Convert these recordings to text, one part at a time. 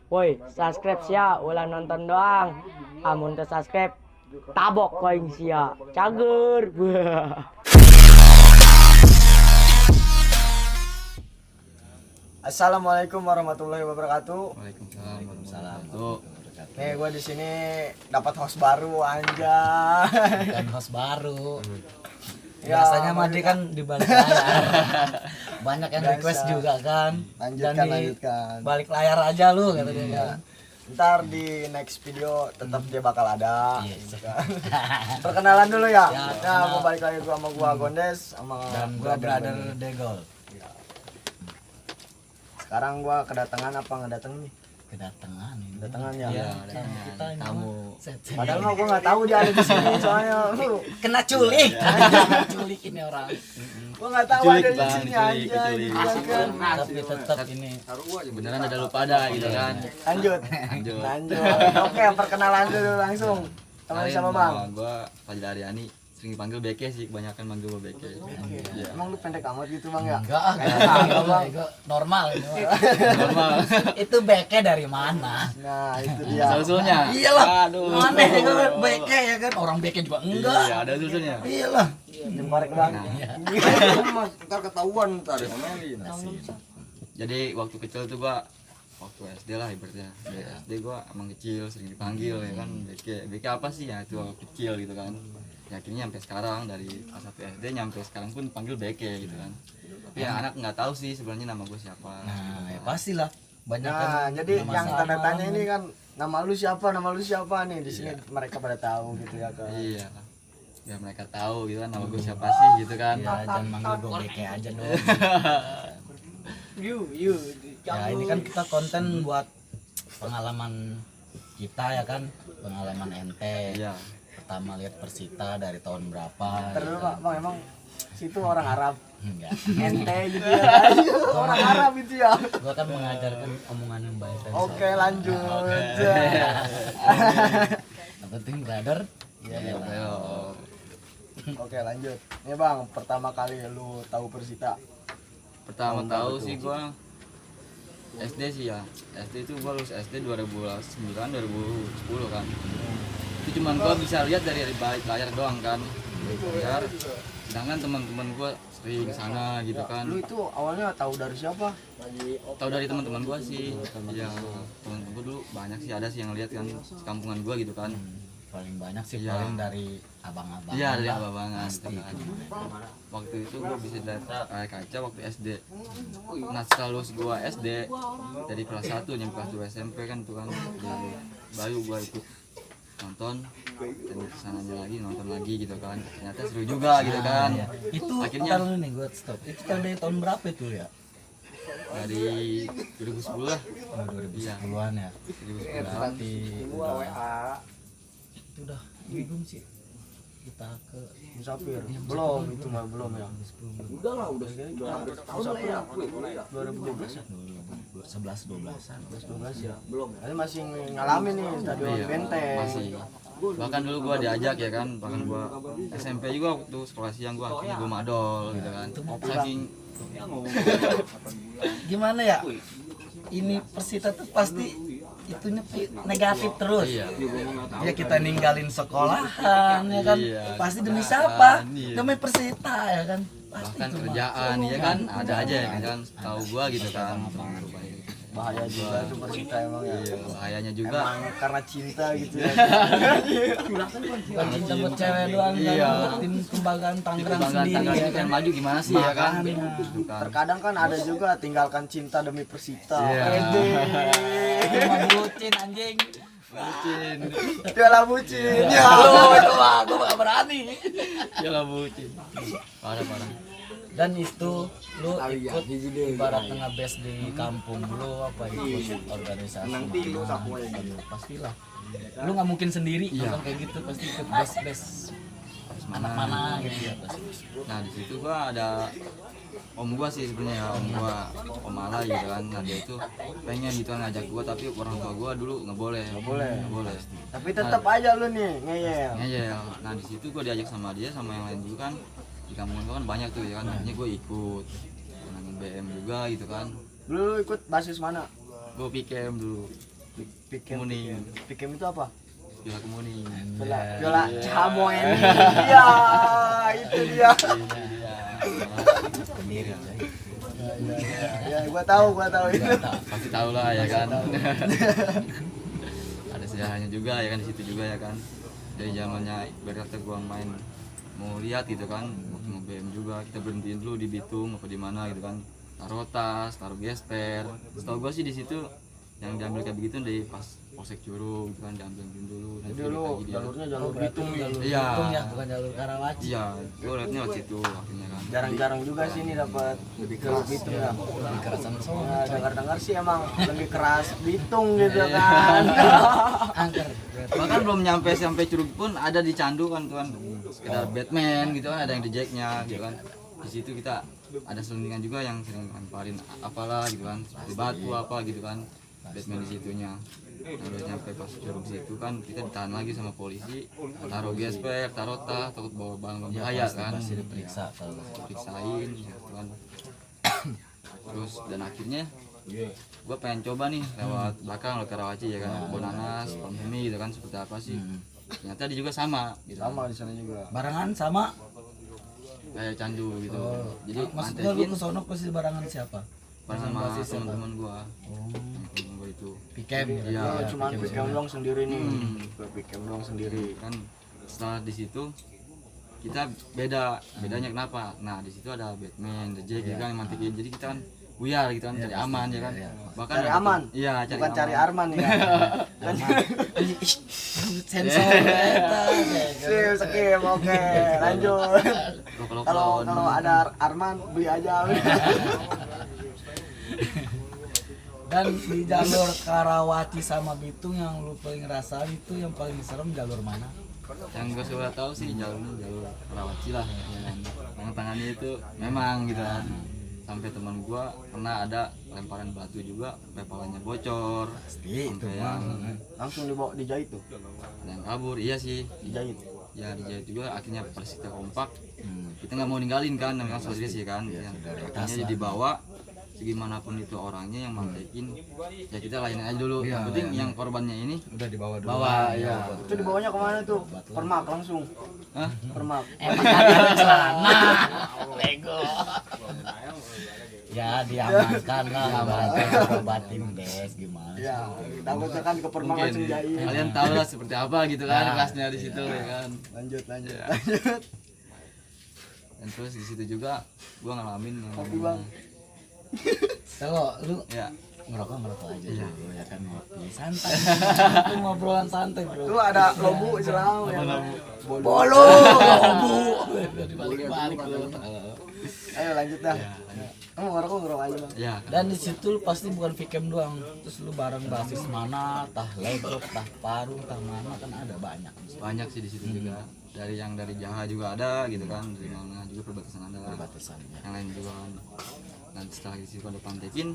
Woi, subscribe sia, ulah nonton doang. Amun teu subscribe, tabok koing sia. Cager. Assalamualaikum warahmatullahi wabarakatuh. Waalaikumsalam warahmatullahi wabarakatuh. Nih gue di sini dapat host baru anjay. Dan host baru. Ya, Biasanya Madi kan di balik layar. Banyak yang Biasa. request juga kan. Lanjutkan, di lanjutkan. balik layar aja lu kata dia. Ya. Ntar di next video tetap dia bakal ada. Yes. Gitu kan. Perkenalan dulu ya. Ya, Nah, gue balik lagi gua sama gua Gondes sama Dan gua brother Degol. Sekarang gua kedatangan apa ngedateng nih? Kedatangan ini. Kedatangan ya. Iya, kita ini tamu. set-set. Padahal mah gua nggak tahu dia ada di sini soalnya lu. Kena culik. Kena culik ini orang. Gua nggak tahu Diculik, ada di Bang, sini diculik, anjay. diculik. Dibiarkan. Tapi tetap ini Beneran ada lupa ada gitu kan. Lanjut. Lanjut. Lanjut. Oke, perkenalan dulu langsung. Teman sama Bang. Gua Fadil Aryani, sering dipanggil Beke sih, kebanyakan manggil gua Beke. Iya. Emang lu pendek amat gitu Bang ya? enggak normal ini mah. Normal. Itu beke dari mana? Nah, itu dia. Usulnya. Iyalah. Aduh. Aneh ya kan beke ya kan orang beke juga enggak. Iya, ada usulnya. Iyalah. Jemparek Bang. Ntar ketahuan ntar. Jadi waktu kecil tuh gua waktu SD lah ibaratnya. Dari SD gua emang kecil sering dipanggil ya kan Beke. Beke apa sih ya itu waktu kecil gitu kan. Ya akhirnya sampai sekarang dari kelas 1 SD nyampe sekarang pun dipanggil Beke gitu kan. Tapi yang anak nggak tahu sih sebenarnya nama gua siapa. Nah, ya pastilah. Banyak kan. Nah, jadi nama yang tanda samaran. tanya ini kan nama lu siapa? Nama lu siapa nih? Di sini mereka pada tahu gitu ya kan. Iya. Ya mereka tahu gitu kan nama gua siapa sih gitu kan. Ya, jangan manggil gue beke aja dong. Ya ini kan kita konten buat pengalaman kita ya kan, pengalaman ente. Iya. Pertama lihat Persita dari tahun berapa? Terus Pak, Bang emang situ orang Arab. Enggak. Ente gitu ya. Kan? Orang Arab itu ya. Gua kan mengajarkan omongan yang baik dan Oke, sopan. lanjut. Yang penting brother. Ya, Ayo. Oke, lanjut. Nih Bang, pertama kali lu tahu Persita. Pertama tahu sih gua SD sih ya. SD itu gua lulus SD 2009 2010 kan. Itu cuman gua bisa lihat dari balik layar doang kan. Layar. Sedangkan teman-teman gua sering kesana gitu kan. Lu itu awalnya tahu dari siapa? Tahu dari teman-teman gua sih. Ya, teman-teman gua dulu banyak sih ada sih yang lihat kan kampungan gua gitu kan. Paling banyak sih Iya. paling dari abang-abang. Iya, dari lah. abang-abangan Pasti. gitu kan. Waktu itu gua bisa lihat kaca waktu SD. Nah, setelah lulus gua SD dari kelas 1 nyampe kelas 2 SMP kan tuh kan baru gua ikut nonton dan kesananya lagi nonton lagi gitu kan. Ternyata seru juga gitu kan. Iya. Itu Akhirnya- akhirnya nih gue stop. Itu kan dari tahun berapa itu ya? Dari 2010 lah. Oh, 2010-an ya. 2010. Berarti itu udah bingung sih kita ke Musafir. Belum, itu mah belum ya. Udah lah, udah hampir setahun lah ya. 2012 ya? 11 12-an. 12 ya. Belum. Ini masih ngalamin nih stadion Iya, Benteng. masih. Bahkan dulu gua diajak ya kan, bahkan gua SMP juga waktu sekolah siang gua akhirnya gua madol gitu kan. Saking Gimana ya? Ini Persita tuh pasti itunya negatif terus. iya. Ya kita ninggalin sekolahan ya kan. Iya, Pasti demi sekolahan, siapa? iya. Demi Persita ya kan. Pasti Bahkan cuma kerjaan ya kan ada aja ya kan tahu gua gitu kan. Bahaya juga tuh Persita emang ya. Iya, bahayanya juga. Emang karena cinta gitu ya. bukan cinta buat cewek doang kan. Iya. Buat tim kebanggaan Tangerang Banggaan sendiri Tangerang ya itu kan. yang maju gimana sih ya kan? Makanya. Gitu kan. Terkadang kan ada juga tinggalkan cinta demi Persita. Iya. Ede. Cuma bucin anjing. Bucin. Piala bucin. Ya. Lu itu mah gua gak berani. Ya lah bucin. Parah. Dan itu lu ikut ibarat tengah base di kampung lu apa ikut organisasi lu pastilah lu nggak mungkin sendiri kan kayak gitu pasti ikut base anak mana gitu ya pasti. Nah, di situ gua ada om gua sih sebenarnya om Ala gitu kan. Nah, dia itu pengen gitu kan ngajak gua tapi orang tua gua dulu nggak boleh. Tapi tetap aja lu nih ngeyel. Ngeyel. Nah, di situ gua diajak sama dia sama yang lain juga kan. Di kampung gua kan banyak tuh ya kan. Akhirnya gua ikut. Nangin BM juga gitu kan. Lu ikut basis mana? Gua PKM dulu. Pikem. Kuning. Pikem itu apa? Viola kuning. Viola Camo ini. Iya, itu dia. Sendiri aja. Ya, gua tahu itu. Pasti tahu lah ya kan. Ada sejarahnya juga ya kan di situ juga ya kan. Dari zamannya berarti gua main mau lihat gitu kan, waktu mau BM juga kita berhentiin dulu di Bitung apa di mana gitu kan. Taruh tas, taruh gesper. Setahu gua sih di situ yang diambil kayak begitu dari pas Polsek Curug gitu kan, diambil dulu. Jadi lu jalurnya jalur Bitung nih. Iya. Bitung ya, bukan jalur Karawaci. Iya, gua liatnya waktu itu waktunya kan. Jarang-jarang juga sih ini dapat lebih keras Bitung ya. Lebih kerasan sono. Nah, dengar-dengar sih emang lebih keras Bitung gitu kan. Angker. Bahkan belum nyampe sampai Curug pun ada di Candu kan tuan, sekedar Batman gitu kan, ada yang di jacknya gitu kan. Di situ kita ada selentingan juga yang sering lemparin apalah gitu kan, seperti batu apa gitu kan, Batman di situnya. Nah, udah nyampe pas Curug situ kan kita ditahan lagi sama polisi, taruh gesper, taruh tas, takut bawa barang berbahaya kan, Masih diperiksa kalau periksain gitu kan. Terus dan akhirnya gue pengen coba nih lewat belakang lewat Karawaci ya kan, Bonanas, Pamhemi gitu kan, seperti apa sih. Ternyata dia juga sama gitu. Sama di sana juga. barangan sama. Kayak Candu gitu. Jadi Maksudnya lu mantekin ke sono pasti barangan siapa? bersama teman-teman gua. Teman gua itu. Pikem. Iya, Ya, cuma Pikem doang sendiri nih. Pikem doang sendiri. kan setelah di situ kita bedanya kenapa? Nah, di situ ada Batman, The Jack gitu kan yang mantekin. Jadi kita kan buyar gitu kan, cari aman ya kan. Bahkan Cari ada- aman? Iya, cari Bukan aman. cari Arman ya. Sensor eta. Skip, oke. Lanjut. Kalau Lokal-lokal. ada Arman beli aja. Dan di jalur Karawaci sama Bitung yang lu paling rasain itu yang paling serem jalur mana? Yang gue suka tahu sih jalurnya jalur Karawaci lah ya kan. Tangan-tangannya itu memang gitu kan, sampai teman gua pernah ada lemparan batu juga sampai palanya bocor, Pasti itu sampai mah. yang Langsung dibawa dijahit tuh. ada yang kabur. Iya sih, Dijahit. ya dijahit juga. Akhirnya pas kita kompak kita nggak mau ninggalin kan, namanya saudara sih kan. Akhirnya dibawa segimanapun itu orangnya yang mantekin ya kita layanin aja dulu. Yang penting yang korbannya ini Udah dibawa dulu. bawa ya. Itu dibawanya kemana tuh? Permak langsung. Hah? Permak. Emang ada celana. Lego. Ya diamankan lah, obatin des gimana? Ya, takutnya kan ke permak Mungkin langsung jahit. kalian tahu lah seperti apa gitu kan kelasnya di situ ya kan. Lanjut. Dan terus di situ juga gua ngalamin yang Kopi, Bang. Kalau lu ya ngerokok aja dulu ya kan, ngopi santai. Itu ngobrolan santai bro. Lu ada lobu Islam ya. Bolo. Lobu. Dibalik-balik lu. Ayo lanjut dah. Kamu ngerokok aja, Bang. ya kan. Dan di situ lu pasti bukan Pikem doang. Terus lu bareng basis mana, tah Legok, tah Parung, tah mana kan ada banyak. Banyak sih di situ juga, dari Jaha juga ada gitu kan, dari mana juga perbatasan ada lah. Batasannya. Yang lain juga kan. Dan setelah di situ ada pantekin,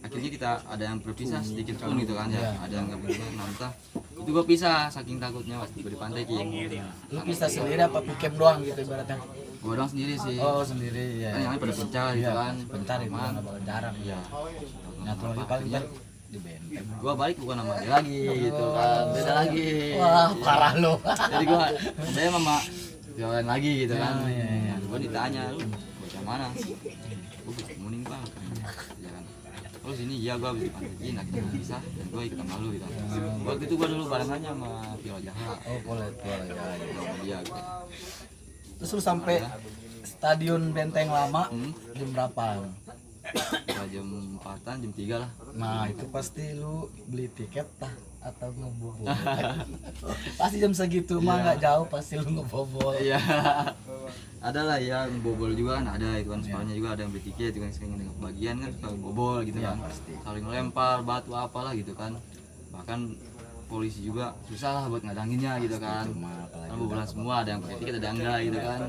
akhirnya kita ada yang berpisah sedikit pun gitu kan ya, ada yang nggak berpisah. Nah entah itu gua pisah saking takutnya waktu gua dipantekin. Lu bisa sendiri apa Pikem doang gitu ibaratnya? Gua doang sendiri sih. Oh sendiri ya. Kan yang lain pada pecah gitu kan. Bentar itu Cuman, nggak bakal jarang. iya. Nyatu lagi paling kan di benteng. Gua balik bukan sama dia lagi gitu kan, beda lagi. Wah parah lo. Jadi gua saya mama jualan lagi gitu kan. iya, iya. Gua ditanya lu bocah mana? Gua bocah kuning bang. Ya kan. Terus ini iya gua habis dipantekin akhirnya gua bisa dan gua ikut sama lu gitu. Waktu itu gua dulu barengannya sama Viola Jaha. Oh boleh boleh ya. Sama dia gitu. Terus lu sampai stadion Benteng Lama Hmm. jam berapa? Setelah jam 4-an, jam 3 lah. Nah itu pasti lu beli tiket tah atau ngebobol. Pasti jam segitu mah nggak jauh pasti lu ngebobol. Iya. Ada lah ya bobol juga kan, ada itu kan sekolahnya juga ada yang beli tiket juga, sering dengan kebagian kan suka bobol gitu kan. Saling lempar batu apalah gitu kan. Bahkan polisi juga susah lah buat ngadanginnya gitu kan. Kan bobolan semua, ada yang pakai tiket ada yang enggak gitu kan.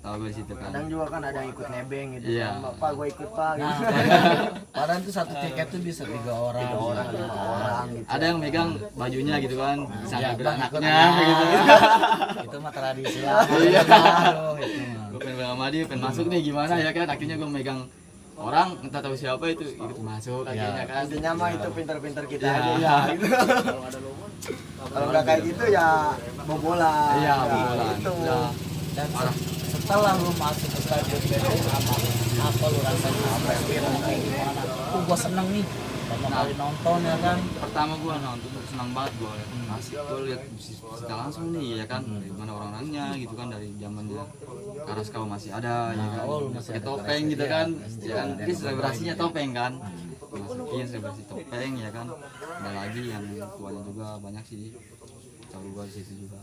Tahu gue di situ kan. Kadang juga kan ada yang ikut nebeng gitu Iya. kan. Bapak gue ikut Pak Nah, gitu. padahal tuh satu tiket tuh bisa 3 orang. 5 orang gitu. Ada yang megang bajunya gitu kan, bisa Iya, ngambil Bang, anaknya ikut gitu. Itu mah tradisi lah. Iya. Baru, itu mah. Gue pengen bilang sama dia, pengen masuk nih gimana ya kan. Akhirnya gue megang orang entah tahu siapa itu ikut masuk akhirnya kan. Intinya mah itu pinter-pinter kita Iya. aja ya gitu. Kalau nggak kayak gitu ya bobolan. Iya, Ya, bobolan. Itu. Ya. Dan setelah lu masuk ke stadion BPM apa lu rasain, apa yang kayak gimana? Gua seneng nih pertama kali nonton ya kan. Pertama gua nonton senang banget gua lihat asik, gua lihat secara langsung nih ya kan dari mana orang-orangnya gitu kan, dari zamannya Karaskau masih ada ya kan, oh, lu masih pakai ada topeng Karaskau, gitu ya. kan, Pasti ya kan ada. ini selebrasinya topeng kan, masukin selebrasi topeng ya kan, ada lagi yang tuanya juga banyak sih, tahu gua di situ juga.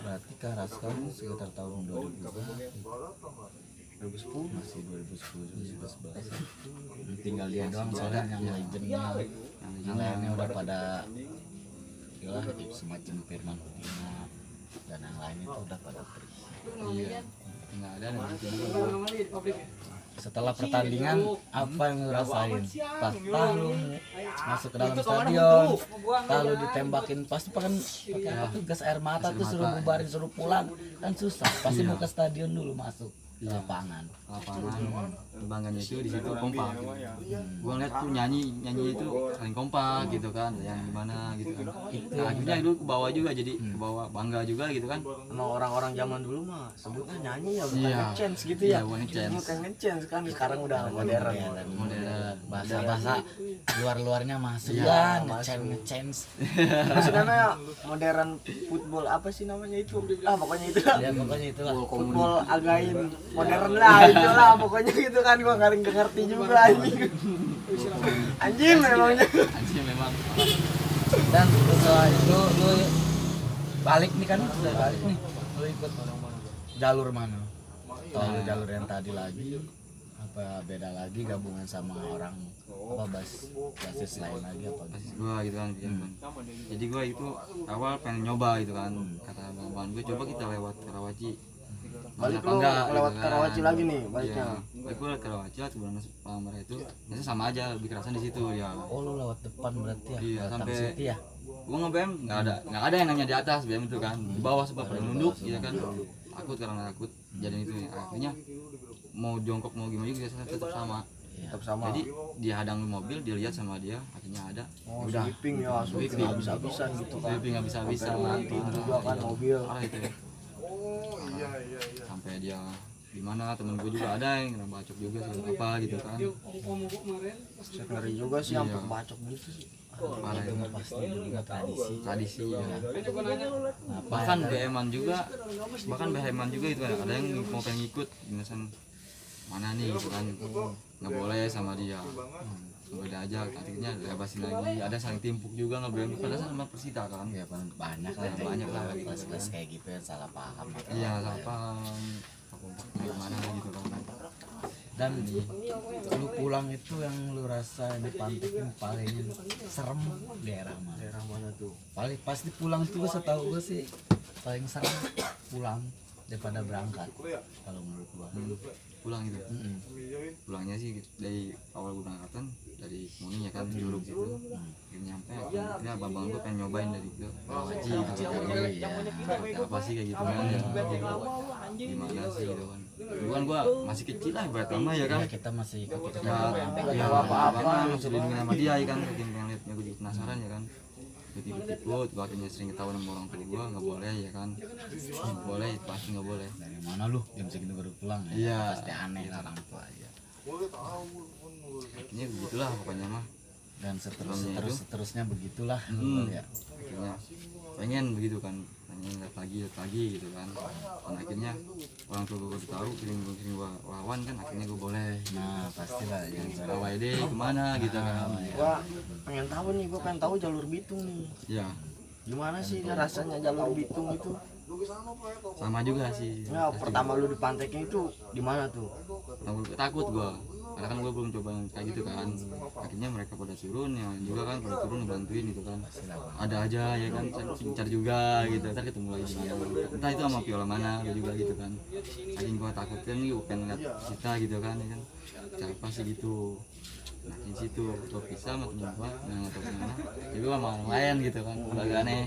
Berarti Karaskau sekitar tahun 2010 masih 2010 2011. Tinggal dia doang soalnya yang legendnya, yang lainnya udah pada iyalah semacam Firman Utina dan yang lain itu udah pada pergi. Iya, nggak ada dan itu juga gua. Setelah pertandingan apa yang lu rasain? Pas lu masuk ke dalam stadion, kalau ditembakin pasti pakai apa tuh, gas air mata tuh, suruh bubarin, suruh pulang kan susah. Pasti mau ke stadion dulu masuk ke lapangan. Lapangan kebanggaannya itu di situ kompak gitu. Gua ngeliat tuh nyanyi itu saling kompak gitu kan, yang gimana gitu kan. Nah, akhirnya dulu ke bawah juga, jadi ke bawah bangga juga gitu kan. Sama orang-orang zaman dulu mah sebutnya nyanyi ya, bukan Iya. nge-chance gitu ya. Iya, bukan nge-chance. Bukan nge-chance kan, sekarang udah modern. Dan modern, bahasa luar-luarnya masuk Iya, kan, masuk. nge-chance. Terus namanya modern football apa sih namanya itu? Ah pokoknya itu lah. Ya pokoknya itulah. Football again modern lah itulah pokoknya gitu kan, gua nggak ngerti juga anjing. Anjing memangnya. Anjing memang. Dan setelah itu lu balik nih kan, udah balik nih, lu ikut jalur mana? Atau lu jalur yang tadi lagi, apa beda lagi gabungan sama orang apa basis lain lagi apa gitu? Basis gua gitu kan, jadi gua itu awal pengen nyoba gitu kan, kata abang gua coba kita lewat Karawaci. Balik Apa lu enggak, lewat gitu kan. Karawaci lagi nih baliknya. Iya, balik gua lewat Karawaci lah, sebulan mereka itu biasanya sama aja, lebih kerasan di situ ya. Oh lu lewat depan berarti ya? Iya, Batang sampai- City ya? Gua nge-BM nggak ada yang nanya di atas BM itu kan, di bawah sebab pada nunduk ya kan, takut karena takut jadi itu ya. Akhirnya mau jongkok mau gimana juga tetap sama. Tetap sama. Jadi dia hadang mobil, dia lihat sama dia, akhirnya ada. Oh, Udah sweeping ya, sweeping habis-habisan gitu kan. sweeping nggak bisa Nanti juga kan mobil. parah itu ya. Sampai dia gimana, temen gue juga ada yang kena bacok juga sih apa gitu kan. Saya ngeri juga sih sampai Iya. bacok gitu sih. Parah itu Pasti juga tradisi ya. Apa Bahkan BM-an juga, itu ada yang mau pengen ikut misalnya mana nih gitu kan, nggak boleh sama dia, nggak boleh aja, akhirnya lepasin lagi, ada saling timpuk juga nggak boleh, padahal sama Persita kan. ya banyak lah, Banyak lah. kelas kayak gitu yang salah paham. Iya, apa gimana gitu kan. Dan lu pulang itu yang lu rasa di pantai itu paling serem daerah mana? Daerah mana tuh? Paling pasti pulang tuh setahu gue sih paling serem pulang daripada berangkat kalau menurut gua. Pulang gitu. Pulangnya sih dari awal gue berangkatan dari Muni ya kan, Curug gitu. Nyampe akhirnya abang gue pengen nyobain dari itu Karawaci gitu. Iya. Pakai apa sih kayak gitu kan ya. Gimana sih gitu kan. Dulu kan gue masih kecil lah berat lama ya kan. Ya, kita masih ikut Ya, ya apa-apa masih dilindungi sama dia ya kan, saking pengen liatnya gue juga penasaran ya kan. Ikut, gue akhirnya sering ketahuan sama orang tua gue, nggak boleh ya kan, nggak boleh, pasti nggak boleh. dari mana lu jam segitu baru pulang ya? Iya. Pasti aneh lah orang tua aja. Akhirnya begitulah pokoknya mah. Dan Sebelumnya itu. seterusnya begitulah. Ya. Akhirnya pengen begitu kan, pengen lihat lagi gitu kan. Dan akhirnya orang tua gue tahu, sering gue lawan kan, akhirnya gue boleh. Nah pastilah yang Awal deh kemana gitu kan. Gua pengen tahu nih, gua pengen tahu jalur Bitung nih. Ya Gimana sih rasanya jalur Bitung itu? sama juga sih. Ya, pertama lu di panteknya itu di mana tuh? Takut gua, karena kan gua belum coba kayak gitu kan. Akhirnya mereka pada turun, ya juga kan pada turun ngebantuin gitu kan. Ada aja ya kan, cincar juga gitu, ntar ketemu lagi dia. Entah itu sama Viola mana ada juga gitu kan. Saking gua takut kan, gua pengen lihat kita gitu kan, ya kan. Siapa sih gitu. Nah di situ gua pisah sama temen gua, nggak tahu kemana. Jadi gua sama orang lain gitu kan, agak aneh.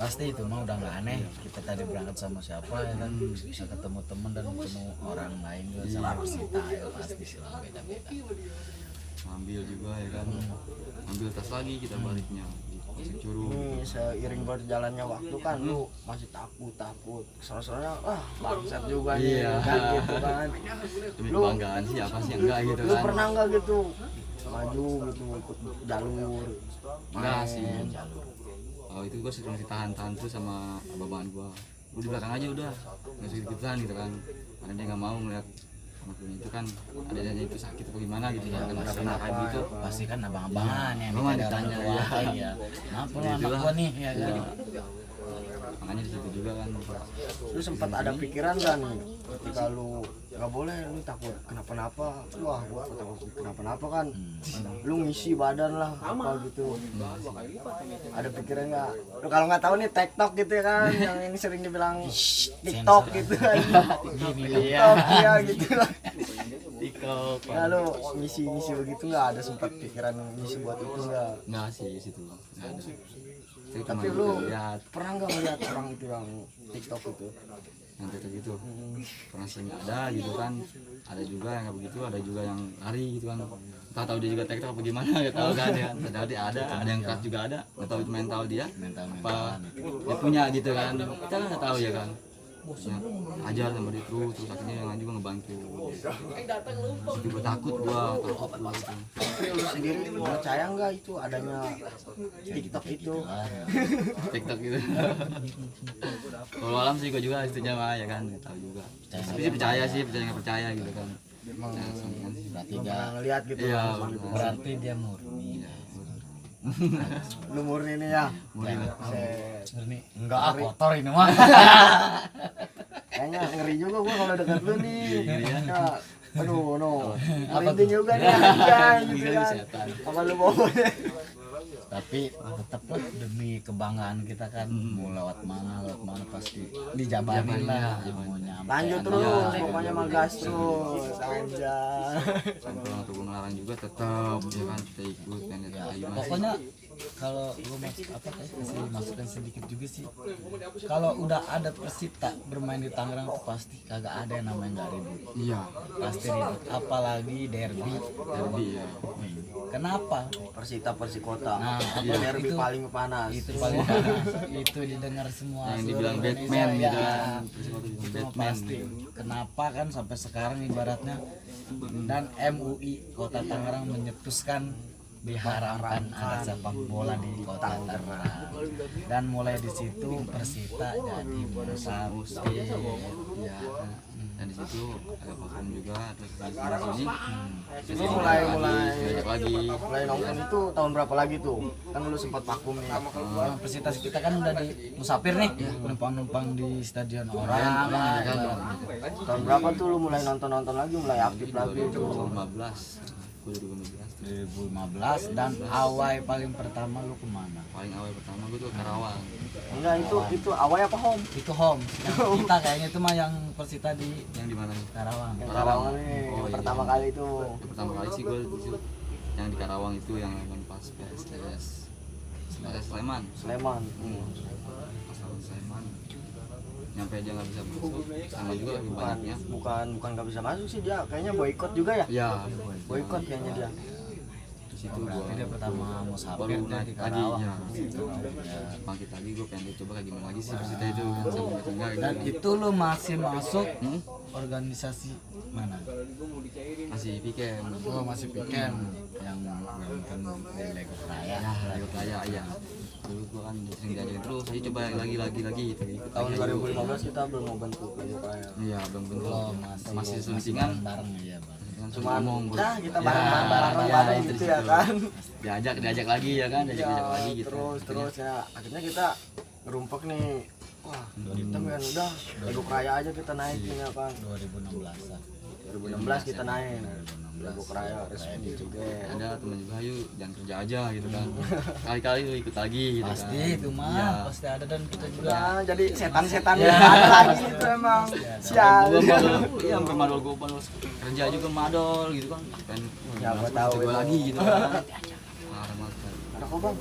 pasti itu mah udah nggak aneh. Kita tadi berangkat sama siapa ya kan, bisa ketemu temen dan ketemu orang lain juga sama Persita ya pasti sih lah beda-beda. Ambil juga ya kan, ambil tas lagi kita baliknya Pasir Curug. Ini seiring berjalannya waktu kan lu masih takut soalnya bangsat juga nih Iya. kan gitu kan. Demi Lu- kebanggaan sih apa sih enggak gitu Lu kan. pernah nggak gitu maju gitu ikut jalur? Enggak sih. Oh itu gua sering ditahan-tahan tuh sama abang gua. Lu di belakang aja udah, nggak usah ikutan gitu kan. Karena dia nggak mau ngeliat anak gue itu kan adanya itu sakit atau gimana gitu kan. Kena kayak gitu. Pasti kan abang-abangan ya Abang minta ditanya, orang tua, ya. iya. Kenapa lu Jadi anak itulah. gua nih ya kan? Makanya di situ juga kan. Lu sempat ada pikiran kan ketika lu nggak boleh, lu takut kenapa-napa, wah gua takut kenapa-napa kan, lu ngisi badan lah apa gitu, ada pikiran nggak? Lu kalau nggak tahu nih TikTok gitu ya kan, yang ini sering dibilang TikTok gitu kan, TikTok ya gitu lah. TikTok. Ya lu ngisi begitu nggak ada sempat pikiran ngisi buat itu nggak? Enggak sih di situ. Enggak ada. Itu Tapi cuma lu lihat pernah nggak ngeliat orang itu yang TikTok itu? yang kayak gitu. Pernah sih ada gitu kan. Ada juga yang kayak begitu, ada juga yang lari gitu kan. Entah tahu dia juga TikTok apa gimana, enggak tahu kan ya. Tadi ada yang keras juga ada. Enggak tahu itu mental dia. Apa dia punya gitu kan. Kita kan enggak tahu ya kan. Ya, ajar sama dia terus akhirnya yang lain juga ngebantu. Jadi gua takut gitu. Tapi lu sendiri percaya nggak itu adanya TikTok itu? TikTok gitu. Kalau alam sih gua juga itunya mah ya kan, enggak tahu juga. Tapi sih percaya nggak percaya gitu kan. Emang Ya, sama sih. Berarti nggak dia pernah ngeliat gitu? Iya, berarti dia murni. Lu murni nih ya? murni. Set. Murni. Enggak kotor ini mah. Kayaknya ngeri juga gua kalau dekat lu nih. Ya, aduh, no. Merinding juga nih kan gitu kan. Apa lu mau? Tapi tetap lah demi kebanggaan kita kan mau lewat mana pasti dijabarin lah mau nyampe. Lanjut terus, pokoknya mah gas terus. Anjay. Sampai orang tua ngelarang juga tetap ya kan kita ikut kan ya, gimana sih? Pokoknya kalau gue kasih masukan sedikit juga sih, kalau udah ada Persita bermain di Tangerang tuh pasti kagak ada yang namanya nggak ribut. Iya, Pasti ribut, apalagi derby. ya. Kenapa? Persita Persikota. Nah, Apa derby itu- paling panas? Itu paling panas, itu didengar semua. Yang seluruh dibilang Indonesia, Batman ya. gitu kan. Itu mah Batman. pasti. Kenapa kan sampai sekarang ibaratnya dan MUI Kota Tangerang menyetuskan diharapkan ada sepak bola di Kota Tangerang, dan mulai di situ Persita jadi besar. Ya. Dan di situ ada platform juga terus di sini. Ini mulai Diajak lagi. mulai nongkrong itu tahun berapa lagi tuh? Kan lu sempat vakum nih. Persita kita kan udah di musafir nih, numpang-numpang di stadion orang lah, ibaratnya. Tahun berapa tuh lu mulai nonton lagi, mulai aktif lagi tuh? 2015. Gue 2015. 2015. Dan awal paling pertama lu kemana? Paling awal pertama gue tuh ke Karawang. Enggak, itu awal apa home? Itu home. Yang kita kayaknya itu mah yang Persita di Yang di mana nih? Karawang. Yang Karawang nih, Oh, yang iya. pertama kali itu. Yang pertama kali sih gue di situ. Yang di Karawang itu yang pas PSS Sleman. Sleman. Masalah Sleman. Nyampe aja nggak bisa masuk. Sama juga lebih Bukan banyaknya. bukan bukan nggak bisa masuk sih dia, kayaknya boykot juga ya? Iya. Boykot kayaknya dia. Di situ Berarti gue dia pertama musafir baru dia naik di lagi Karawang. ya. Bangkit lagi gue pengen coba kayak gimana lagi sih Persita itu kan sampai tinggal gitu. Dan itu lu masih masuk Hmm? organisasi mana? Masih pikem. Oh, masih Pikem yang nonton di Lego Raya. Ya, ayo kaya ya. Dulu gua kan sering diajarin terus, ayo coba lagi gitu. Tahun 2015 kita belum mau bentuk Lego Raya. Iya, belum bentuk. Oh, Masih masih selentingan. bareng ya, Bang. Cuman ngomong nah kita Ya, bareng-bareng itu gitu di ya situ. kan. diajak lagi ya kan, diajak lagi gitu. Terus ya akhirnya kita ngerumpek nih. Wah, kita kan udah Lego Raya aja kita naikin ya kan. 2016-an. 2016 kita naik Lego Raya resmi juga. Ada temen juga, ayo jangan kerja aja gitu kan. Kali-kali lu ikut lagi gitu Pasti kan. itu mah, Iya. pasti ada dan kita juga. Nah, jadi setan-setan ada lagi itu emang. Sial. Iya, sampai madol gua kerja juga madol gitu kan. Kan Ya, gua tahu gua itu. lagi gitu kan. Parah banget kan. Karena apa bang?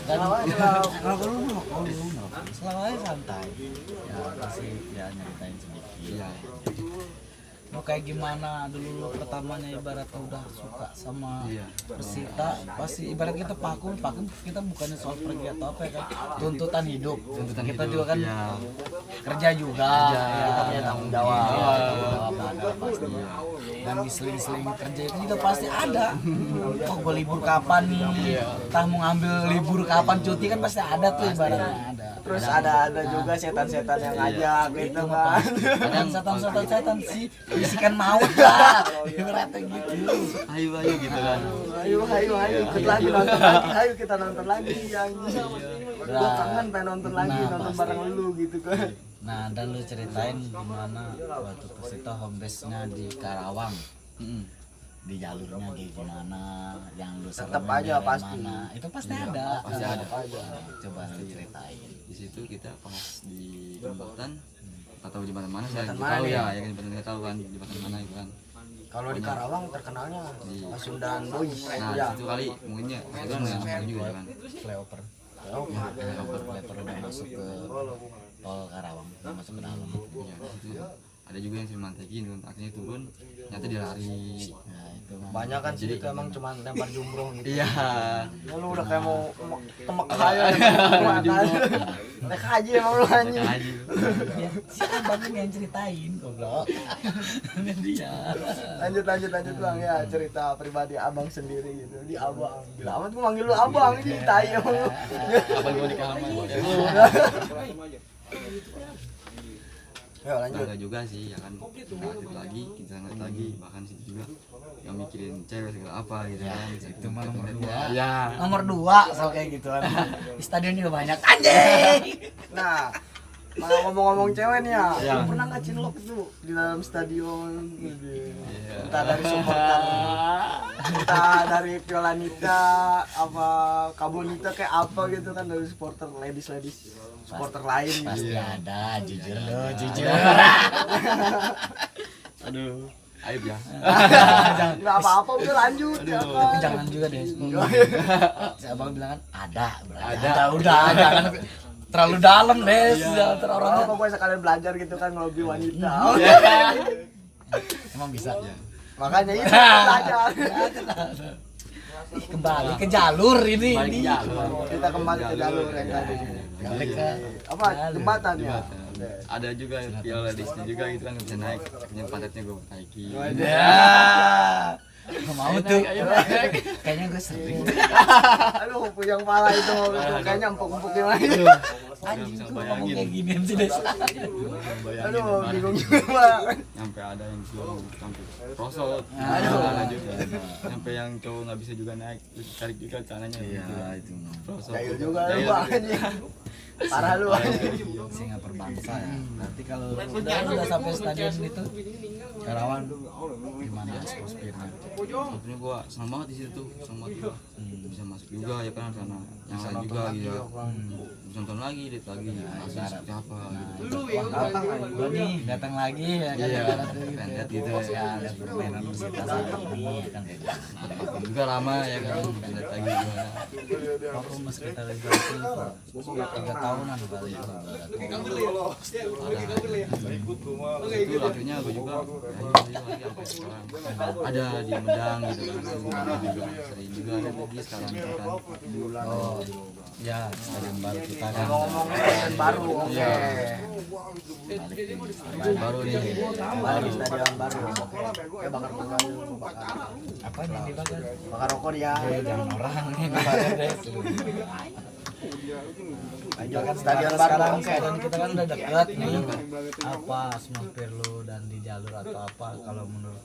Dan Ngerokok dulu. selama santai ya pasti ya nyeritain sedikit Iya. mau kayak gimana dulu pertamanya ibaratnya udah suka sama Iya. Persita pasti ibarat kita paku kita bukannya soal pergi atau apa ya kan tuntutan hidup kita juga kan Iya. kerja juga Kita punya tanggung jawab. ada pasti dan diseling-seling kerja itu juga pasti ada oh gue libur kapan nih entah mau ngambil libur kapan cuti kan pasti ada tuh ibaratnya ada. Terus ada juga setan-setan yang ngajak gitu kan. Kadang setan sih bisikan maut lah ibaratnya gitu. Ayo gitu kan. Ayo ikut lagi nonton lagi. Ayo kita nonton lagi yang gua kangen pengen nonton lagi nonton bareng lu gitu kan. Nah dan lu ceritain gimana waktu Persita home base-nya di Karawang di jalurnya kayak gimana yang lu Tetep seremin aja dari pasti. mana. Itu pasti ada Pasti ada. coba lu ceritain Di situ kita pas di jembatan, nggak tahu jembatan mana saya Jembatan nggak mana tahu nih? ya, ya kan jembatan nggak tahu kan jembatan mana itu kan. Kalau di Karawang terkenalnya Di- Pasundan Boys. Nah Ya. itu kali mungkinnya itu kan nggak mungkin juga ya kan. flyover flyover udah masuk ke tol Karawang udah masuk ke dalam Iya, itu ada juga yang sering mantekin kan, akhirnya turun, ternyata dia lari. nah itu mah Banyak kan sih itu emang cuma lempar jumroh gitu. Iya. Ya lu udah kayak mau ke Mekah ya. Naik haji emang lu anjing. Aja. ya, si abang ini yang ceritain goblok dia Lanjut bang ya cerita pribadi abang sendiri gitu. Di abang. Gila amat gua manggil lu abang ini tai emang lu. Abang gua di kamar. Ya lanjut. Bangga juga sih ya kan, kita aktif lagi, kita hangat lagi, bahkan situ juga yang mikirin cewek segala apa gitu kan. itu mah nomor Internet. dua. Iya. Nomor 2 soal kayak gituan di stadion juga banyak anjing Nah, malah ngomong-ngomong cewek nih ya, Ya. lu pernah nggak cinlok itu di dalam stadion? Iya. Entah dari supporter, entah dari Violanita, apa Kabonita kayak apa gitu kan dari supporter ladies supporter lain. pasti Gitu. ada jujur lo jujur Aduh. Aib ya. Nggak apa-apa udah lanjut ya tapi kan. jangan juga deh si abang bilang kan ada berarti Ada. udah jangan terlalu dalam deh Apa orangnya pokoknya sekalian belajar gitu kan ngelobi wanita. emang bisa Makanya itu belajar. ih kembali ke jalur ini Balik ini jalur. Kita kembali ke jalur yang tadi. balik ke Apa jembatan ya? Jembatan. Ada juga piala di situ juga gitu kan nggak bisa naik, akhirnya pantatnya gue naikin. ya nggak mau tuh kayaknya gue sering Aduh, puyang pala itu kayaknya empuk-empuk yang lain. anjing tuh ngomong kayak gini sih deh Aduh, bingung juga. Nyampe ada yang belum sampai prosot, Aduh. ada juga. Nyampe yang cowok nggak bisa juga naik, terus tarik juga celananya gitu. itu Prosot. Jahil juga lu Jahil. bang anjing. Parah lu anjing. singa perbangsa ya berarti kalau udah sampai stadion itu Karawang gimana atmosfernya Sebetulnya gua senang banget di situ tuh, senang banget gua. Bisa masuk juga ya kan sana, yang lain juga gitu. Bisa nonton lagi, lihat lagi, hasil seperti apa gitu. gue nih datang lagi ya kan Iya, ibaratnya pengen lihat gitu. ya lihat permainan Persita saat ini ya kan kayak gitu. Juga lama ya kan, lihat lagi gimana. Aku mas kita lagi itu 3 tahunan kali itu Itu akhirnya gue juga ayo lagi sampai sekarang ada di Medang gitu kan, juga sering juga ada lagi sekarang kan. oh ya stadion baru kita kan Ngomongin stadion baru, oke. Stadion baru nih. Kembali stadion baru. Oke, bakar dulu. apa nih dibakar Bakar rokok dia. jangan orang nih dibakar deh Lanjut kan stadion baru. sekarang stadion kita kan udah dekat nih apa atmosfer lu dan di jalur atau apa kalau menurut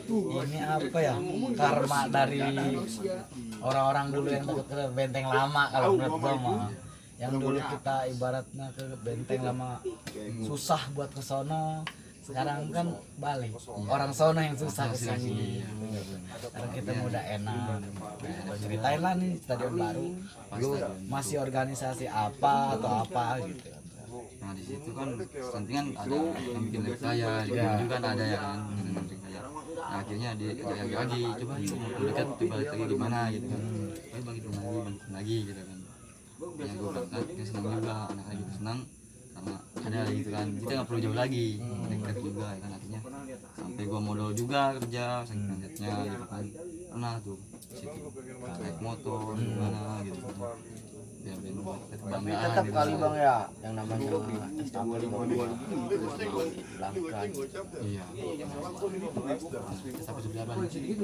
lu, ini apa ya karma dari orang-orang dulu yang dekat ke benteng lama kalau menurut gua mah yang dulu kita ibaratnya ke benteng lama susah buat ke sono sekarang kan balik orang sono yang susah ke sini sekarang kita mau udah enak nah, ceritain lah nih stadion baru lu masih organisasi apa atau apa gitu Nah di situ kan selentingan ada yang bikin live saya, di juga kan ada ya kan, yang bikin saya. Nah akhirnya dia lagi coba yuk mau dekat coba lagi gimana gitu kan. Coba bagi bangkitin lagi gitu kan. Yang gue berangkat dia senang juga, anak-anak juga senang karena ada gitu kan, kita nggak perlu jauh lagi, dekat juga ya kan, artinya sampai gue modal juga kerja saking banyaknya gitu kan, pernah tuh situ naik motor gimana gitu kan, biar buat Tapi kebanggaan tetap gitu. kali bang ya yang namanya estafet belakang. Iya. Sampai seberapa nih?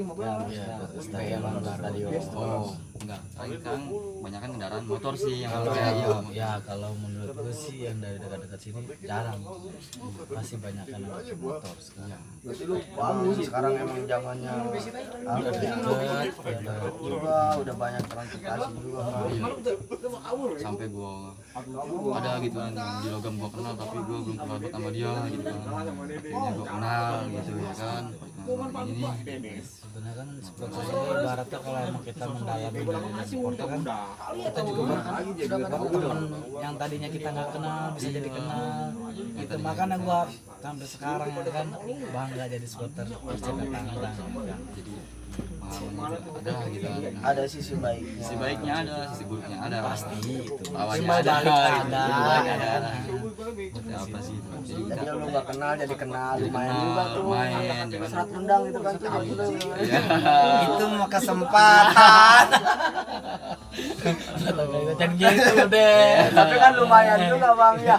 Stadion stadion. Oh, enggak. Sekarang banyak kan kendaraan motor sih yang Kalau iya. ya kalau menurut gue sih yang dari dekat-dekat sini jarang, masih banyak kan motor sekarang. Bagus sekarang emang zamannya Udah deket, juga udah banyak transportasi juga kan. Sampai gua ada gitu kan yang di logam gua kenal tapi gua belum kenal banget sama dia gitu kan. Akhirnya gua kenal gitu ya kan. Ini sebenarnya kan supporter ini ibaratnya kalau emang kita mendalami dari supporter kan kita juga bakal teman yang tadinya kita nggak kenal bisa jadi kenal gitu. Makanya gua sampai sekarang ya kan bangga jadi supporter Persita Tangerang ya kan. jadi pengalaman ada gitu kan. Ada sisi baiknya. Sisi baiknya ada, sisi buruknya ada. Pasti itu Lawannya timbal ada, balik gitu. ada, Timbal balik ya kan. Seperti apa sih itu? Jadi kita Jadi lu nggak kenal jadi kenal, Jadi lumayan kenal, juga tuh. main, ya kan. Serat undang itu kan tuh. Iya. Itu mah kesempatan. Dan gitu deh. Tapi kan lumayan juga bang ya.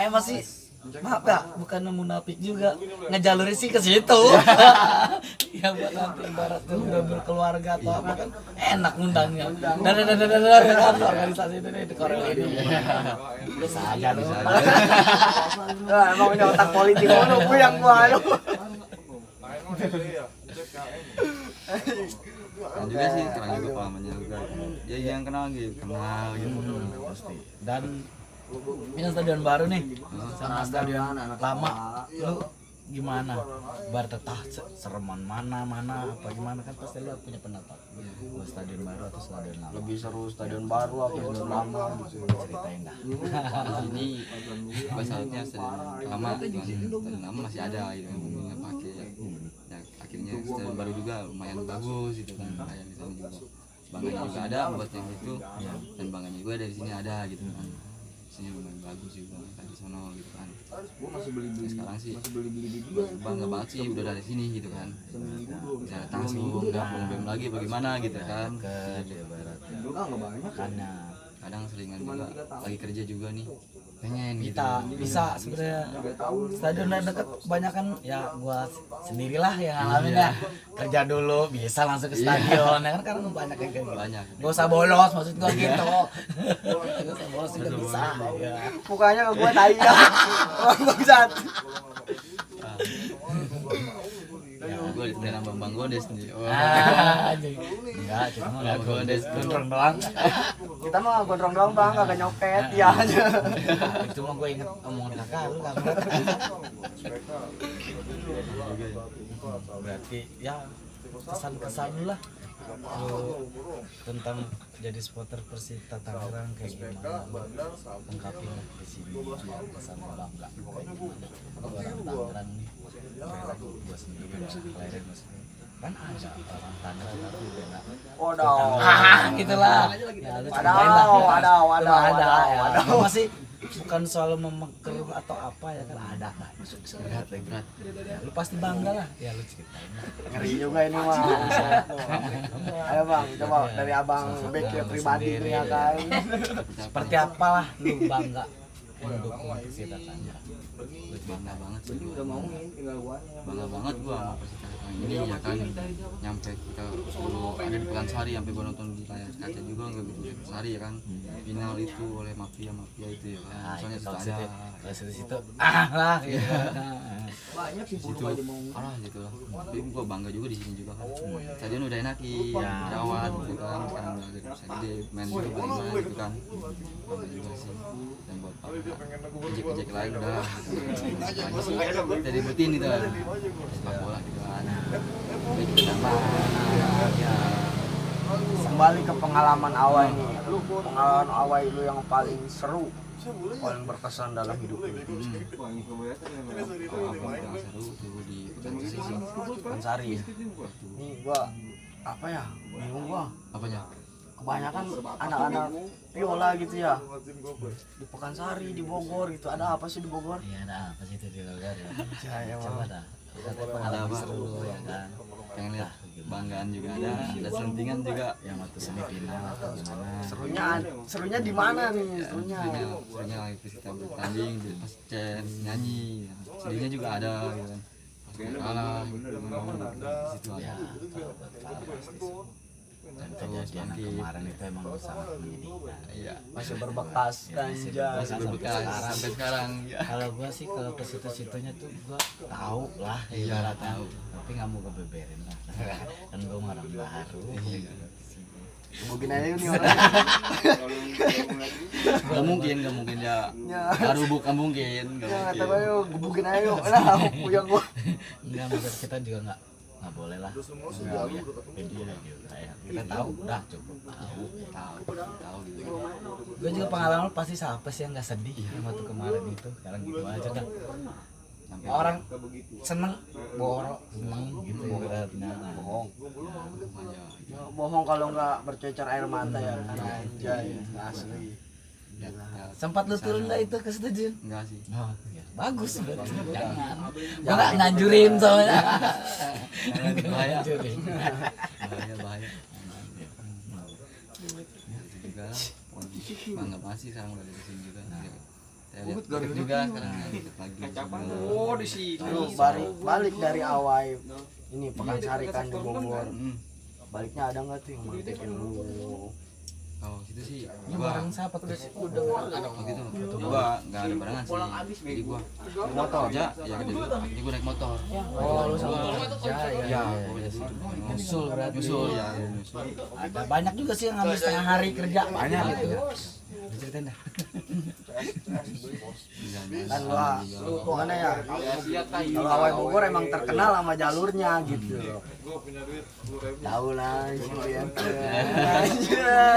Masih maaf ya, bukan munafik juga ngejaluri sih ke situ. Ya buat nanti ibaratnya udah berkeluarga atau apa kan enak ngundangnya. Dan organisasi itu nih di Korea ini. Bisa aja bisa aja. Nah, emang punya otak politik lu yang gua lu. Dan juga sih sekarang juga pengalamannya juga. Ya yang kenal gitu, kenal gitu. Pasti. Dan ini stadion baru nih sama stadion lama, lu gimana? Bertetah sereman mana apa gimana kan pasti lu punya pendapat. Buat stadion baru atau stadion lama? Lebih seru stadion baru apa stadion lama gitu. Ceritain dah. Ini bahasanya stadion lama gitu kan. Stadion lama masih ada gitu kan, nggak pakai ya. Ya akhirnya stadion baru juga lumayan bagus gitu kan, kayak di sana juga bangganya juga ada buat yang itu dan bangganya juga dari sini ada gitu kan. Sini lumayan bagus juga kayak di sana gitu kan. Sekarang sih bangga banget sih udah dari sini gitu kan, bisa langsung nggak problem lagi bagaimana gitu kan. Ke ibaratnya. Makanya Kadang seringan juga lagi kerja juga nih pengen gitu. kita bisa sebenarnya stadion yang dekat kebanyakan ya gua sendirilah yang ngalamin ya kerja dulu bisa langsung ke stadion ya kan karena banyak yang kayak gitu. Banyak. Gak usah bolos maksud gua gitu. Gak usah bolos juga bisa ya. Mukanya ke gua tai ya. Bang bangsat. Gue dengan Bang Godes nih. Anjing. Enggak, kita mah enggak godes gondrong doang. Kita mah gondrong doang bang, kagak nyopet ya aja. Itu mah gue inget omongan kakak lu kan. Berarti ya kesan-kesan lu lah lu tentang jadi supporter Persita Tangerang kayak gimana, lengkapi lah di sini biar kesan bangga kayak gimana. Orang Tangerang nih, gue sendiri kelahiran maksudnya kan ada orang Tangerang tapi beda. Gitulah. Ya, lu ceritain lah. Ada. Masih bukan soal memeker atau apa ya kan ada lah. Berat. Ya, lu pasti bangga lah. Ya lu ceritain. Ngeri juga ini mah. Ayo bang, coba dari abang Beke pribadi ini ya kan. Seperti apalah lu bangga mendukung Persita Tangerang. Bangga banget sih gua. Bangga banget gua sama Persita Tangerang ini ya kan. Nyampe kita dulu ada di Pekansari, sampai gua nonton di layar kaca juga nggak begitu di Pekansari ya kan. Final itu oleh mafia itu ya kan. Soalnya Kalau sudah ada. kalau situ lah gitu. Situ gitu lah. Tapi gua bangga juga di sini juga kan. Stadion udah enakin, rawat gitu kan. Sekarang udah bisa gede, main juga bagaimana gitu kan. Bangga juga sih. Dan buat project lain udah lagi sih dari rutin gitu kan. Sepak bola gitu kan. Tapi kita tambah ya. Kembali ke pengalaman awal ini. Pengalaman awal lu yang paling seru, paling berkesan dalam hidup lu. Apa yang seru tuh di Pekansari ya. Ini gua apa ya? Bingung gua. apanya? kebanyakan anak-anak viola gitu ya di Pekansari, di Bogor gitu. Ada apa sih di Bogor? Iya, ada apa sih itu di Bogor ya? Ya, Coba dah. Ada apa? Seru ya kan. Pengen lihat banggaan juga ada selentingan juga. Yang waktu semifinal atau gimana? Serunya di mana nih? Serunya. Serunya lagi kita bertanding pas chance nyanyi, sedihnya juga ada gitu kan. Pas kita kalah gitu, di situ ada. Ya, dan kejadian yang kemarin itu emang sangat menyedihkan. Iya, Masih berbekas kan ya. masih berbekas sampai sekarang. Ya. Kalau gua sih kalau ke situ-situnya tuh gua tahu lah, ibarat tahu, tapi nggak mau kebeberin lah. Kan gua orang baru. Mungkin aja nih orang. Gak mungkin ya. Baru bukan mungkin. Ya kata gue yuk, gebukin aja yuk. Lah, puyeng gua. Enggak, maksud kita juga nggak boleh lah. Enggak ya. Dia juga ya. Kita tahu, udah cukup tahu gitu. Gue juga pengalaman pasti siapa sih yang nggak sedih yang waktu kemarin itu. Sekarang gitu aja dah. Orang seneng borok seneng gitu ibaratnya. Bohong. Ya, bohong kalau nggak bercecer air mata ya kan anjay asli. Sempat lu turun nggak itu kesetujuan? Enggak sih. Oh, ya. Bagus berarti. Jangan. Gua nggak nganjurin soalnya. Bahaya. Nganjurin. Bahaya. Juga bangga masih sekarang udah di sini juga. Saya lihat juga sekarang deket lagi. Oh, di sini. Lu balik dari Awai ini Pekansari kan di Bogor. Baliknya ada nggak tuh yang mantekin lu? Oh gitu sih. Ini bareng siapa tuh? Udah Oh gitu. Gua nggak ada barengan sih. Jadi gua motor aja. Ya jadi gua naik motor. Oh, lu sama kerja ya. Nyusul berarti. Nyusul ya. Nyusul. Ada banyak juga sih yang ngambil setengah hari kerja banyak gitu ya. Ceritain dah. Kan lu gimana ya? Kalau Awai Bogor emang terkenal sama jalurnya gitu. Tahu lah itu ya. Gila.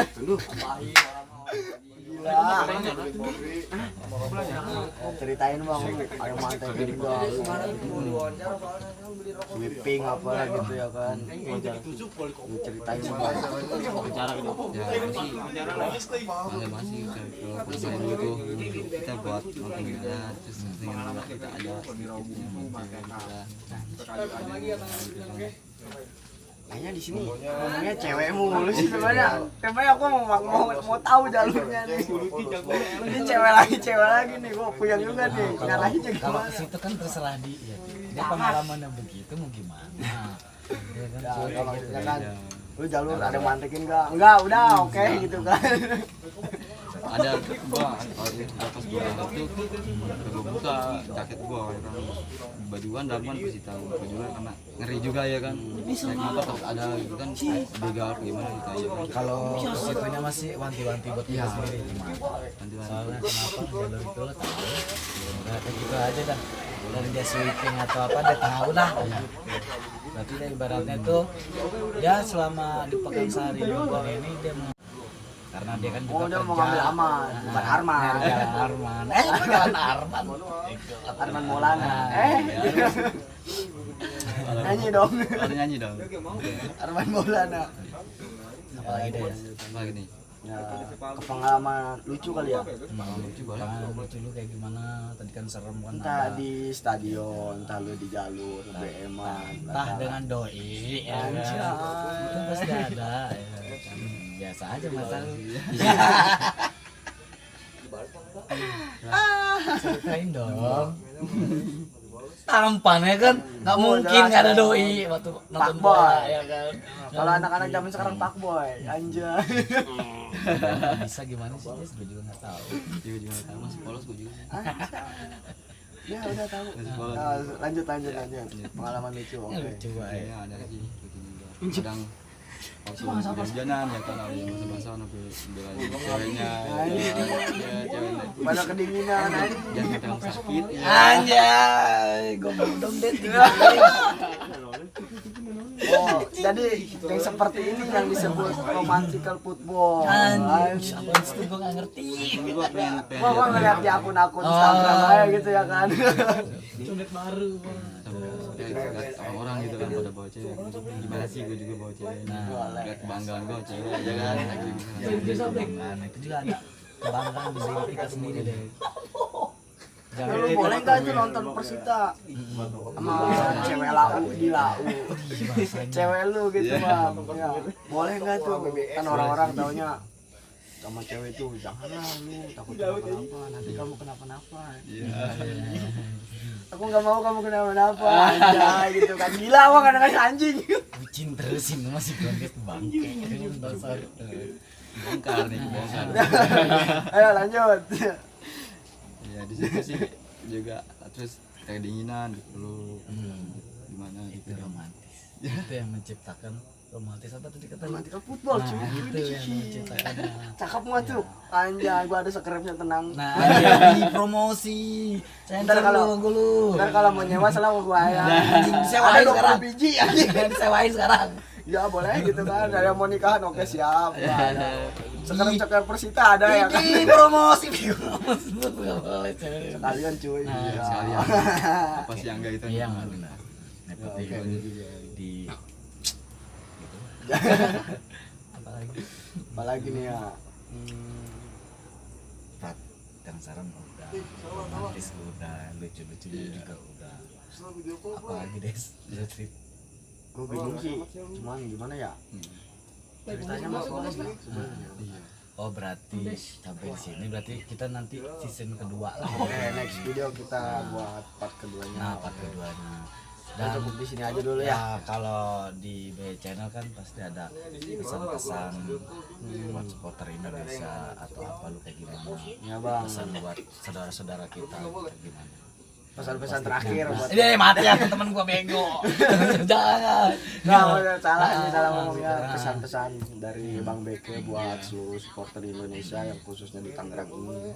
Ceritain bang, ayo mantai juga. Sweeping apa gitu ya kan. Lu ceritain bang. Ya masih kalau perusahaan itu kita buat nonton juga terus dengan kita ada sedikitnya kita. Kayaknya di sini ngomongnya cewek mulu sih sebenarnya. Sebenarnya aku mau tahu jalurnya nih. Ini cewek lagi nih. Gua puyeng juga nih. Nyalahinnya Kalau gimana? ke situ kan terserah dia. Dia pengalamannya begitu mau gimana? Ya kan. Ya, kalau maksudnya kan lu jalur ada mantekin enggak udah oke gitu kan. Ada gua kalau pas gua itu gua buka jaket gua kan bajuan dalaman pasti tahu bajuan karena ngeri juga ya kan naik motor takut ada gitu kan begal gimana gitu aja kan. Kalau situnya masih wanti-wanti buat kita sendiri gimana? Soalnya kenapa jalur itu lo tahu? Udah kayak gitu aja dah. Dari dia sweeping atau apa dia tahu dah. Berarti dia ibaratnya tuh ya selama di Pekansari Bogor ini dia mau karena dia kan juga Oh, dia mau kerja. ngambil aman, bukan Arman. Jalan Arman. Jalan Arman. Arman Maulana. Nyanyi dong. Harus nyanyi dong. Arman Maulana. Apalagi deh ya. Apa lagi nih? Ya, pengalaman lucu kali ya. Lucu boleh. Lucu lu kayak gimana? Tadi kan serem kan. Entah di stadion, entah lu di jalur, BM-an. Entah dengan doi ya kan. Itu pasti ada ya. Biasa aja masalah lu. Ceritain dong. Tampannya kan nggak mungkin nggak ada doi waktu nonton bola ya kan. Kalau anak-anak zaman sekarang pak boy, anjay. Bisa gimana sih Jess? Gue juga nggak tahu. Juga juga tahu masih polos gua juga. Ya udah tahu. Nah, lanjut. Pengalaman lucu. Oke. Lucu banget. Ya ada sih lucu juga. Kadang waktu hujan-hujanan ya kan ada yang basah-basah sampai belain ceweknya ya ceweknya Pada kedinginan. jangan sampai kamu sakit ya. Anjay, gue dong deh. Oh, jadi yang seperti ini yang disebut romantical football. Anjay, apa itu gue nggak ngerti. Gua pengen Gua ngeliat di akun-akun Instagram aja gitu ya kan. Condet baru. sampai lihat orang-orang gitu kan pada bawa cewek gitu. Gimana sih gue juga bawa cewek, lihat kebanggaan gue cewek ya kan. Kebanggaan itu juga ada kebanggaan di diri kita sendiri deh. Jangan Lu boleh nggak tuh nonton Persita sama cewek lau di lau, cewek lu gitu bang, ya. Boleh nggak tuh? Kan orang-orang taunya sama cewek tuh janganlah lu takut kenapa-napa, nanti kamu kenapa-napa. Aku nggak mau kamu kenapa-napa, anjay gitu kan, gila apa kadang-kadang anjing. bucin terusin masih kontes bangke. Dasar. Bongkar nih, bongkar. Ayo lanjut. Ya di situ sih juga terus kedinginan dipeluk gimana gitu. Itu romantis. Itu yang menciptakan romantis apa tadi kata? Romantis football cuy. Nah, itu yang menciptakannya. Cakep nggak tuh? Anjay, gua ada skripnya tenang. Nah, di promosi. Saya Ntar kalau- lu. Ntar kalau mau nyewa salah gua ya. Anjing Ada disewain 20 sekarang. biji anjing. Disewain sekarang. Ya boleh gitu kan, ada yang mau nikahan oke siap. Sekarang cekar Persita ada ya kan. Ini promosi. Enggak boleh cewek. Sekalian cuy. Nah, Iya. Sekalian apa sih Angga itu? Iya nggak benar. Nepotisme di apalagi Apalagi nih ya. Prat saran udah, romantis udah, lucu-lucunya juga udah. Apalagi Des, bisa cerita. Gue bingung sih, cuman gimana ya? Ceritanya mau apa lagi? Oh berarti sampai di sini berarti kita nanti season kedua lah. Oke, next video kita buat part keduanya. Nah part keduanya. Dan cukup di sini aja dulu ya. Ya kalau di B channel kan pasti ada pesan-pesan buat supporter Indonesia atau apa lu kayak gimana. Ya bang, Pesan buat saudara-saudara kita kayak gimana. pesan-pesan terakhir buat. Ini mati ya temen gua bego. Jangan. Nah, salah ini salah Nah, ngomongnya. nah. Pesan-pesan dari Bang Beke buat seluruh supporter Indonesia yang khususnya di Tangerang ini.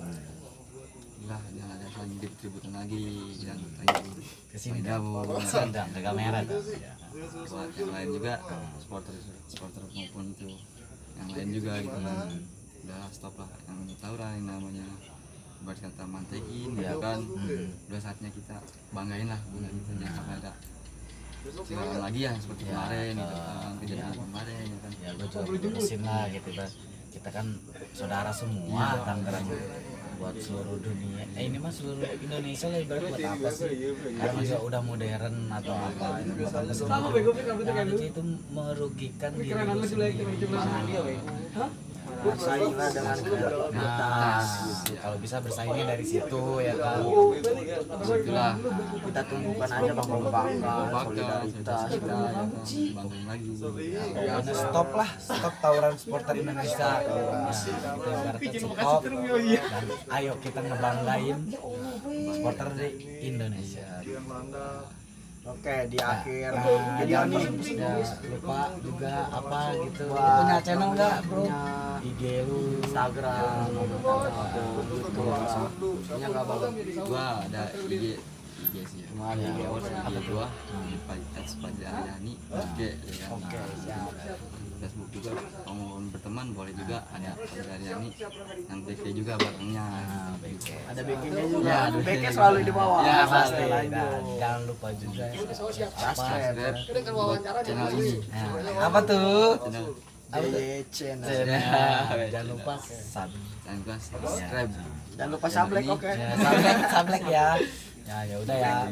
Lah jangan ada lagi ribut-ributan lagi dan lagi Kesini main dah. gabung. Sedang ke kamera dah. Ya. Buat yang lain juga supporter maupun itu yang lain juga gitu kan. Udah stop lah, yang tahu lah yang namanya buat kata mantekin ya kan. Udah saatnya kita banggain lah, jangan sampai ada silakan lagi ya seperti kemarin gitu kan, kejadian kemarin ya kan. Ya gua juga terusin lah gitu kan. Kita kan saudara semua Tangerang buat seluruh dunia. Ini mah seluruh Indonesia lah ibarat buat apa sih? Karena juga udah modern atau apa itu bakal kesini. Yang lucu itu merugikan diri lu sendiri. Bersainglah dengan Nah, kalau bisa bersaingnya dari situ ya kan. Itulah kita tumbuhkan aja bang kebanggaan, bakal solidaritas. banggain lagi. Pokoknya stop lah, stop tawuran supporter Indonesia. Nah, itu ibaratnya stop. Dan ayo kita ngebanggain supporter di Indonesia. Oke, di akhir Nah, video jangan ini ya, lupa juga apa gitu. Wah, Punya channel nggak bro? punya IG lu. Instagram, YouTube, punya nggak bang? Gua ada IG sih ya. Gimana ya? Apa gua? Pajariani. Oke, ya kan. Oke, siap. Facebook juga mau berteman boleh juga, ada Pajariani yang BK juga barengnya. Ada backingnya juga. Ya, Backnya selalu di bawah. Ya Oke, pasti. lanjut. Nah, jangan lupa juga ya. Subscribe. Buat channel ini. Nah, apa tuh? Channel Channel. Jangan lupa sub. dan gua subscribe. Jangan lupa sablek, oke. Ya, sablek ya. Ya udah ya.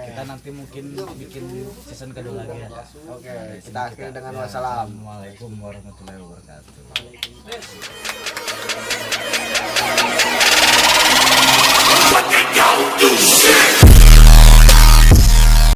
Kita nanti mungkin bikin season kedua lagi ya. Oke, kita akhiri dengan wassalam. Assalamualaikum warahmatullahi wabarakatuh.